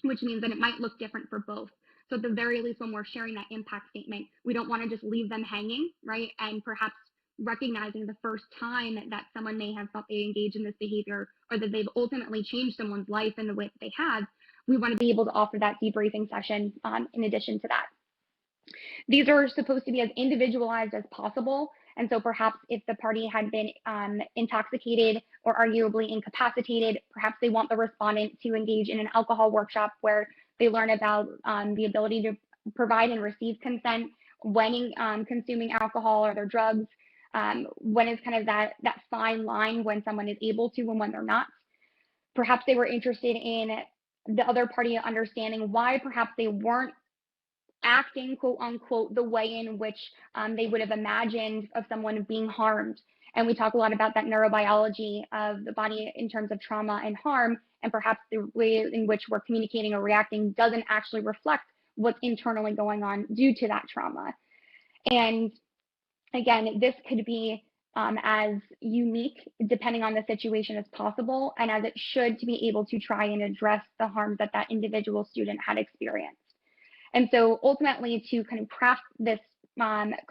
which means that it might look different for both. So at the very least, when we're sharing that impact statement, we don't want to just leave them hanging, right? And perhaps recognizing the first time that someone may have felt they engaged in this behavior or that they've ultimately changed someone's life in the way that they have, we want to be able to offer that debriefing session in addition to that. These are supposed to be as individualized as possible. And so perhaps if the party had been intoxicated or arguably incapacitated, perhaps they want the respondent to engage in an alcohol workshop where they learn about the ability to provide and receive consent when consuming alcohol or their drugs, when is kind of that fine line when someone is able to and when they're not. Perhaps they were interested in the other party understanding why perhaps they weren't acting, quote unquote, the way in which they would have imagined of someone being harmed. And we talk a lot about that neurobiology of the body in terms of trauma and harm, and perhaps the way in which we're communicating or reacting doesn't actually reflect what's internally going on due to that trauma. And again, this could be as unique depending on the situation as possible, and as it should, to be able to try and address the harm that that individual student had experienced. And so ultimately, to kind of craft this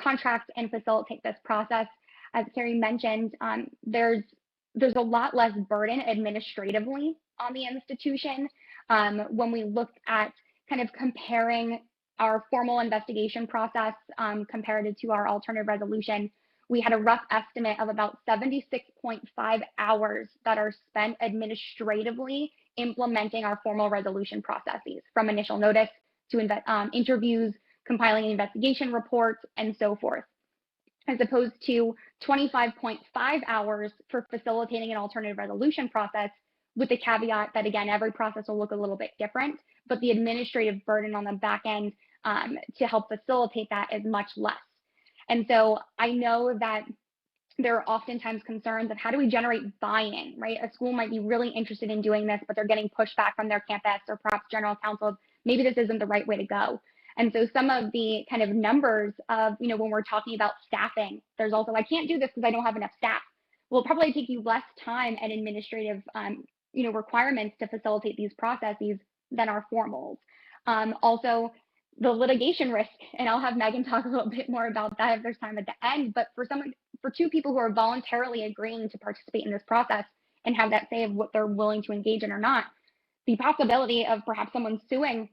contract and facilitate this process, as Carrie mentioned, there's a lot less burden administratively on the institution when we look at kind of comparing our formal investigation process compared to our alternative resolution. We had a rough estimate of about 76.5 hours that are spent administratively implementing our formal resolution processes, from initial notice to interviews, compiling an investigation report, and so forth, as opposed to 25.5 hours for facilitating an alternative resolution process, with the caveat that, again, every process will look a little bit different, but the administrative burden on the back end to help facilitate that is much less. And so I know that there are oftentimes concerns of how do we generate buy-in, right? A school might be really interested in doing this, but they're getting pushback from their campus or perhaps general counsel. Maybe this isn't the right way to go. And so some of the kind of numbers of, when we're talking about staffing, there's also, I can't do this because I don't have enough staff. Well, it'll probably take you less time and administrative, requirements to facilitate these processes than our formals. Also, the litigation risk, and I'll have Megan talk a little bit more about that if there's time at the end, but for two people who are voluntarily agreeing to participate in this process and have that say of what they're willing to engage in or not, the possibility of perhaps someone suing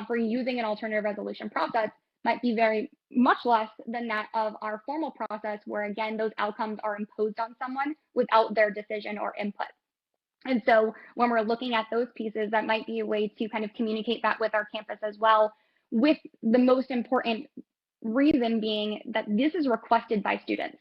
for using an alternative resolution process might be very much less than that of our formal process, where again, those outcomes are imposed on someone without their decision or input. And so when we're looking at those pieces, that might be a way to kind of communicate that with our campus as well, with the most important reason being that this is requested by students.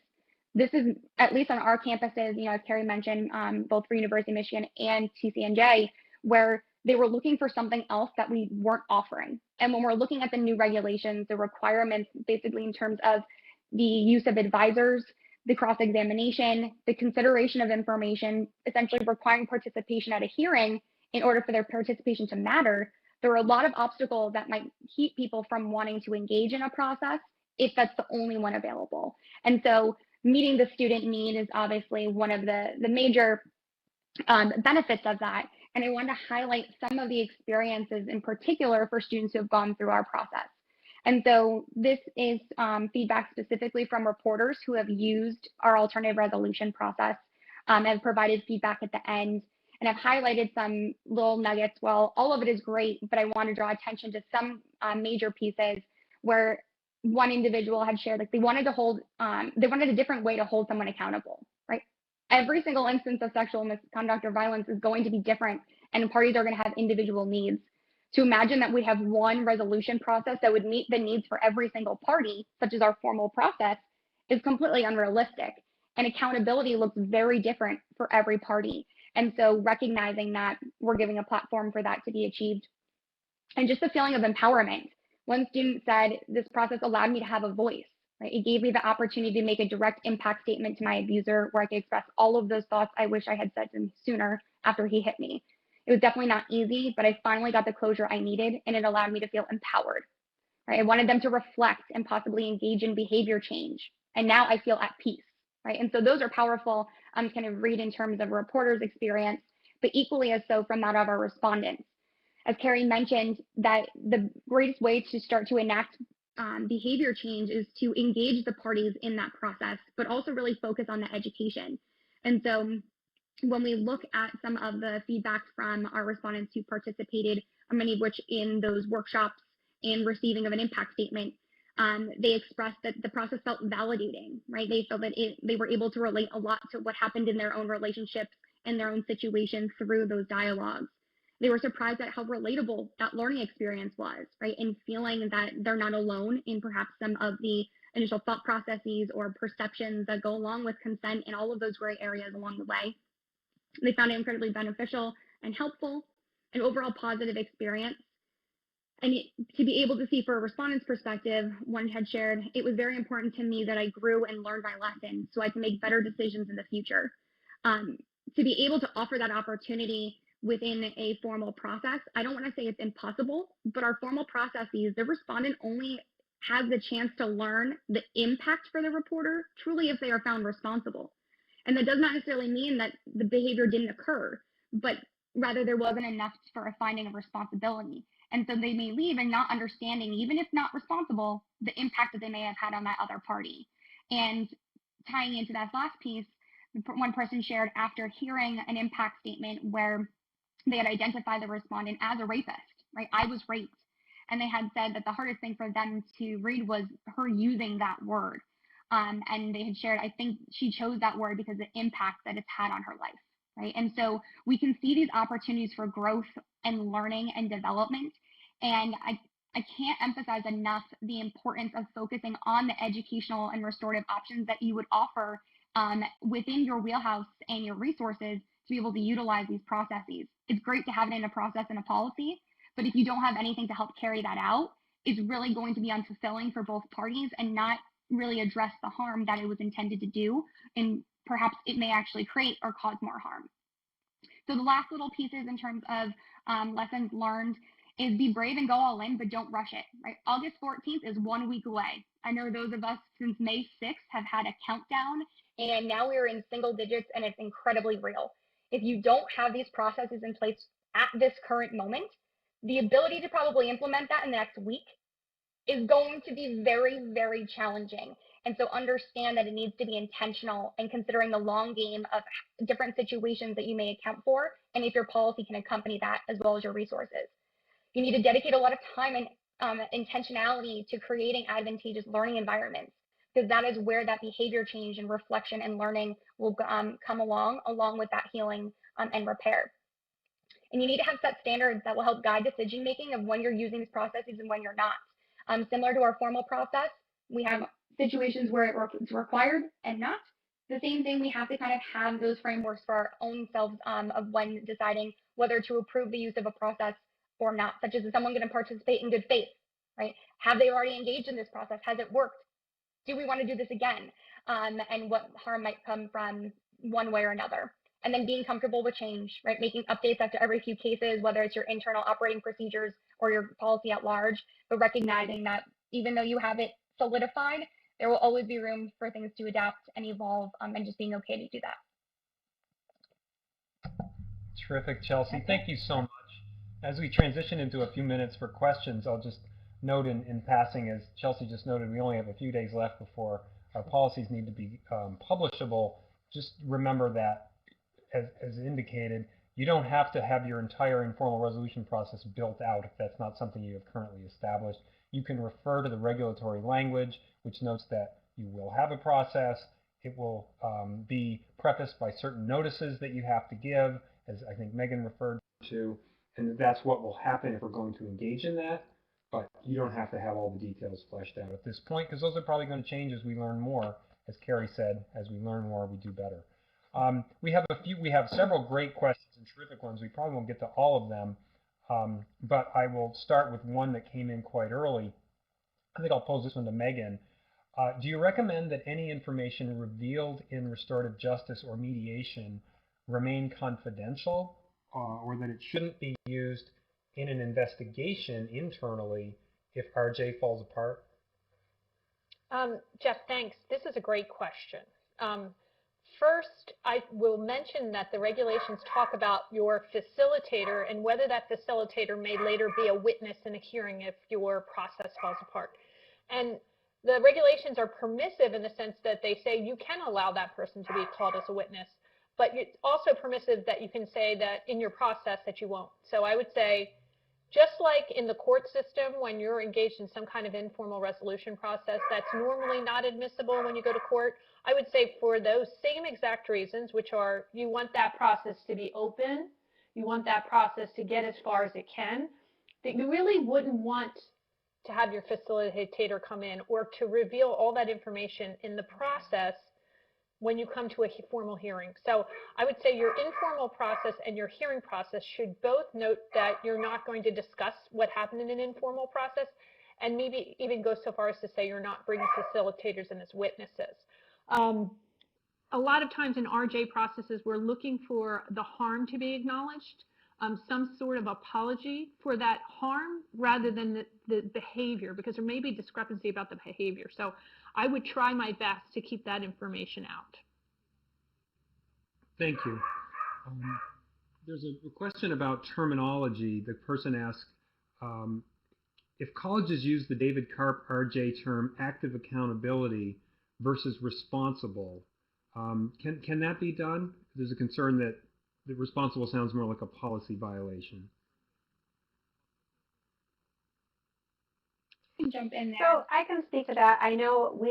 This is, at least on our campuses, as Carrie mentioned, both for University of Michigan and TCNJ, where they were looking for something else that we weren't offering. And when we're looking at the new regulations, the requirements basically in terms of the use of advisors, the cross-examination, the consideration of information, essentially requiring participation at a hearing in order for their participation to matter, there are a lot of obstacles that might keep people from wanting to engage in a process if that's the only one available. And so meeting the student need is obviously one of the major benefits of that. And I want to highlight some of the experiences in particular for students who have gone through our process. And so this is feedback specifically from reporters who have used our alternative resolution process and provided feedback at the end. And I've highlighted some little nuggets. Well, all of it is great, but I want to draw attention to some major pieces where one individual had shared, like they wanted a different way to hold someone accountable, right? Every single instance of sexual misconduct or violence is going to be different, and parties are going to have individual needs. To imagine that we'd have one resolution process that would meet the needs for every single party, such as our formal process, is completely unrealistic. And accountability looks very different for every party. And so recognizing that we're giving a platform for that to be achieved. And just a feeling of empowerment. One student said, this process allowed me to have a voice. Right? It gave me the opportunity to make a direct impact statement to my abuser where I could express all of those thoughts I wish I had said to him sooner after he hit me. It was definitely not easy, but I finally got the closure I needed, and it allowed me to feel empowered. Right? I wanted them to reflect and possibly engage in behavior change. And now I feel at peace. Right? And so those are powerful kind of read in terms of a reporter's experience, but equally as so from that of our respondents. As Carrie mentioned, that the greatest way to start to enact behavior change is to engage the parties in that process, but also really focus on the education. And so when we look at some of the feedback from our respondents who participated, many of which in those workshops and receiving of an impact statement, they expressed that the process felt validating, right? They felt that they were able to relate a lot to what happened in their own relationships and their own situations through those dialogues. They were surprised at how relatable that learning experience was, right? And feeling that they're not alone in perhaps some of the initial thought processes or perceptions that go along with consent and all of those gray areas along the way. They found it incredibly beneficial and helpful, an overall positive experience. And to be able to see for a respondent's perspective, one had shared, it was very important to me that I grew and learned my lessons so I can make better decisions in the future. To be able to offer that opportunity within a formal process, I don't want to say it's impossible, but our formal processes, the respondent only has the chance to learn the impact for the reporter truly if they are found responsible. And that does not necessarily mean that the behavior didn't occur, but rather there wasn't enough for a finding of responsibility. And so they may leave and not understanding, even if not responsible, the impact that they may have had on that other party. And tying into that last piece, one person shared after hearing an impact statement where they had identified the respondent as a rapist, right? I was raped. And they had said that the hardest thing for them to read was her using that word. And they had shared, I think she chose that word because of the impact that it's had on her life, right? And so we can see these opportunities for growth and learning and development. And I can't emphasize enough the importance of focusing on the educational and restorative options that you would offer within your wheelhouse and your resources to be able to utilize these processes. It's great to have it in a process and a policy, but if you don't have anything to help carry that out, it's really going to be unfulfilling for both parties and not really address the harm that it was intended to do, and perhaps it may actually create or cause more harm. So the last little pieces in terms of lessons learned is be brave and go all in, but don't rush it, right? August 14th is 1 week away. I know those of us since May 6th have had a countdown, and now we're in single digits, and it's incredibly real. If you don't have these processes in place at this current moment, the ability to probably implement that in the next week is going to be very, very challenging. And so understand that it needs to be intentional and considering the long game of different situations that you may account for, and if your policy can accompany that as well as your resources. You need to dedicate a lot of time and intentionality to creating advantageous learning environments, because that is where that behavior change and reflection and learning will come along with that healing and repair. And you need to have set standards that will help guide decision making of when you're using these processes and when you're not. Similar to our formal process, we have situations where it's required and not. The same thing, we have to kind of have those frameworks for our own selves of when deciding whether to approve the use of a process or not, such as, is someone going to participate in good faith, right? Have they already engaged in this process? Has it worked? Do we want to do this again? And what harm might come from one way or another? And then being comfortable with change, right? Making updates after every few cases, whether it's your internal operating procedures or your policy at large, but recognizing that even though you have it solidified, there will always be room for things to adapt and evolve, and just being okay to do that. Terrific, Chelsea. Thank you so much. As we transition into a few minutes for questions, I'll just note in passing, as Chelsea just noted, we only have a few days left before our policies need to be publishable. Just remember that, as indicated, you don't have to have your entire informal resolution process built out if that's not something you have currently established. You can refer to the regulatory language, which notes that you will have a process. It will be prefaced by certain notices that you have to give, as I think Megan referred to. And that's what will happen if we're going to engage in that. But you don't have to have all the details fleshed out at this point, because those are probably going to change as we learn more. As Carrie said, as we learn more, we do better. We have several great questions and terrific ones. We probably won't get to all of them, but I will start with one that came in quite early. I think I'll pose this one to Megan. Do you recommend that any information revealed in restorative justice or mediation remain confidential, or that it shouldn't be used in an investigation internally if RJ falls apart? Jeff, thanks. This is a great question. First, I will mention that the regulations talk about your facilitator and whether that facilitator may later be a witness in a hearing if your process falls apart. And the regulations are permissive in the sense that they say you can allow that person to be called as a witness, but it's also permissive that you can say that in your process that you won't. So I would say, just like in the court system, when you're engaged in some kind of informal resolution process, that's normally not admissible when you go to court. I would say for those same exact reasons, which are you want that process to be open, you want that process to get as far as it can, that you really wouldn't want to have your facilitator come in or to reveal all that information in the process when you come to a formal hearing. So I would say your informal process and your hearing process should both note that you're not going to discuss what happened in an informal process, and maybe even go so far as to say you're not bringing facilitators in as witnesses. A lot of times in RJ processes, we're looking for the harm to be acknowledged, some sort of apology for that harm rather than the behavior, because there may be discrepancy about the behavior. So I would try my best to keep that information out. Thank you. There's a question about terminology. The person asked, if colleges use the David Karp RJ term active accountability versus responsible, can that be done? There's a concern that the responsible sounds more like a policy violation. I can jump in there. So I can speak to that. I know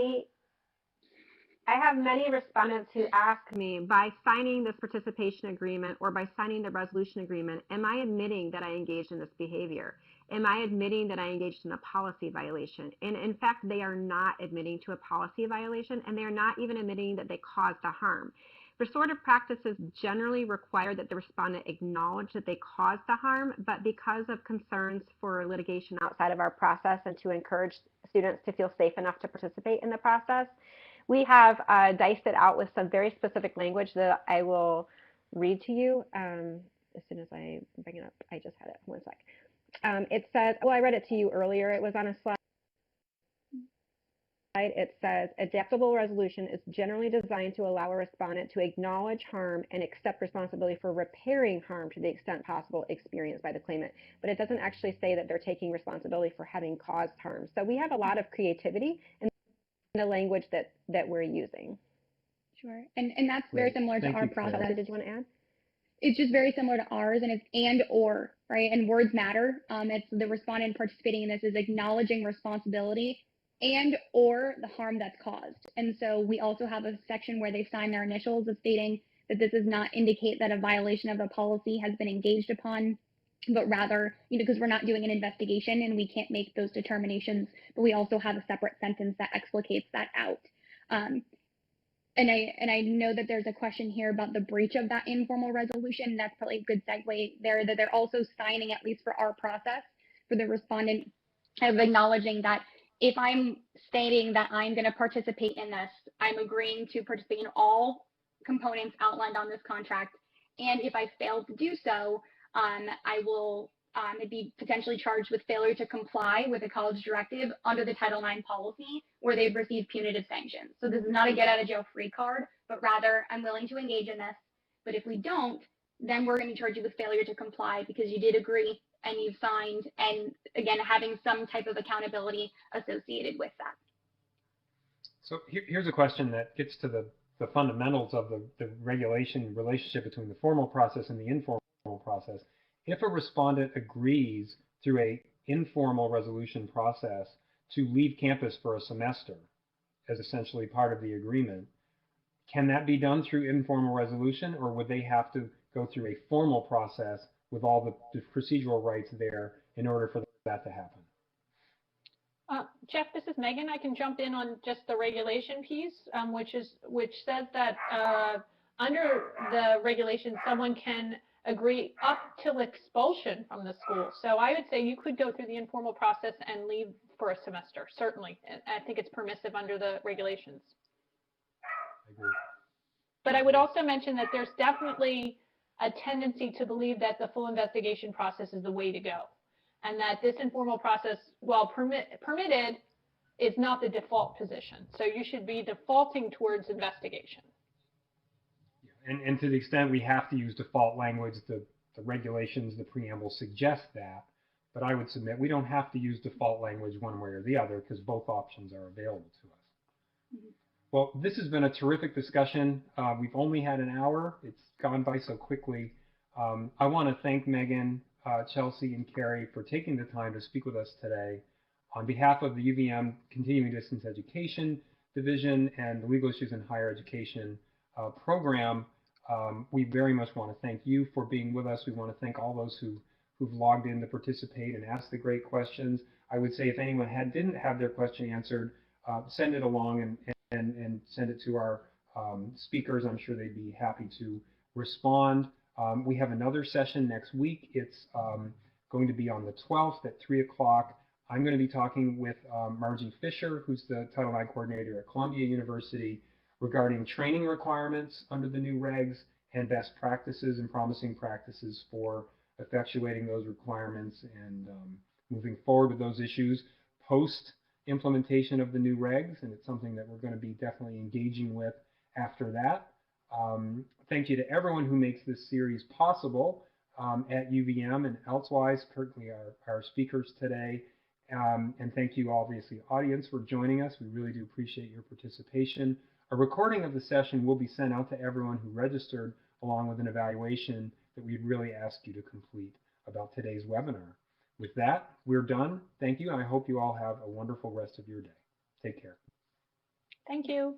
I have many respondents who ask me, by signing this participation agreement or by signing the resolution agreement, am I admitting that I engaged in this behavior? Am I admitting that I engaged in a policy violation? And in fact, they are not admitting to a policy violation, and they're not even admitting that they caused a harm. Restorative practices generally require that the respondent acknowledge that they caused the harm, but because of concerns for litigation outside of our process and to encourage students to feel safe enough to participate in the process, we have diced it out with some very specific language that I will read to you as soon as I bring it up. I just had it. One sec. It says, well, I read it to you earlier. It was on a slide. It says, adaptable resolution is generally designed to allow a respondent to acknowledge harm and accept responsibility for repairing harm to the extent possible experienced by the claimant. But it doesn't actually say that they're taking responsibility for having caused harm. So we have a lot of creativity in the language that we're using. Sure, and that's very similar to our process. Did you want to add? It's just very similar to ours, and it's and or, right? And words matter. It's the respondent participating in this is acknowledging responsibility and or the harm that's caused. And so we also have a section where they sign their initials of stating that this does not indicate that a violation of a policy has been engaged upon, but rather, because we're not doing an investigation and we can't make those determinations, but we also have a separate sentence that explicates that out. And I know that there's a question here about the breach of that informal resolution. That's probably a good segue there, that they're also signing, at least for our process, for the respondent, of acknowledging that if I'm stating that I'm going to participate in this, I'm agreeing to participate in all components outlined on this contract. And if I fail to do so, I will be potentially charged with failure to comply with a college directive under the Title IX policy, where they've received punitive sanctions. So this is not a get out of jail free card, but rather I'm willing to engage in this. But if we don't, then we're going to charge you with failure to comply because you did agree and you've signed, and again, having some type of accountability associated with that. So here's a question that gets to the fundamentals of the regulation relationship between the formal process and the informal process. If a respondent agrees through an informal resolution process to leave campus for a semester as essentially part of the agreement, can that be done through informal resolution, or would they have to go through a formal process with all the procedural rights there in order for that to happen. Jeff, this is Megan. I can jump in on just the regulation piece, which says that under the regulation, someone can agree up till expulsion from the school. So I would say you could go through the informal process and leave for a semester, certainly. I think it's permissive under the regulations. I agree. But I would also mention that there's definitely a tendency to believe that the full investigation process is the way to go, and that this informal process, while permitted, is not the default position. So you should be defaulting towards investigation. And to the extent we have to use default language, the regulations, the preamble suggest that, but I would submit we don't have to use default language one way or the other because both options are available to us. Mm-hmm. Well, this has been a terrific discussion. We've only had an hour. It's gone by so quickly. I want to thank Megan, Chelsea, and Carrie for taking the time to speak with us today. On behalf of the UVM Continuing Distance Education Division and the Legal Issues in Higher Education program, we very much want to thank you for being with us. We want to thank all those who've logged in to participate and ask the great questions. I would say if anyone didn't have their question answered, send it along and send it to our speakers. I'm sure they'd be happy to respond. We have another session next week. It's going to be on the 12th at 3 o'clock. I'm going to be talking with Margie Fisher, who's the Title IX coordinator at Columbia University, regarding training requirements under the new regs and best practices and promising practices for effectuating those requirements and moving forward with those issues post implementation of the new regs, and it's something that we're going to be definitely engaging with after that. Thank you to everyone who makes this series possible at UVM and elsewise, particularly our speakers today. And thank you, obviously, audience, for joining us. We really do appreciate your participation. A recording of the session will be sent out to everyone who registered, along with an evaluation that we'd really ask you to complete about today's webinar. With that, we're done. Thank you, and I hope you all have a wonderful rest of your day. Take care. Thank you.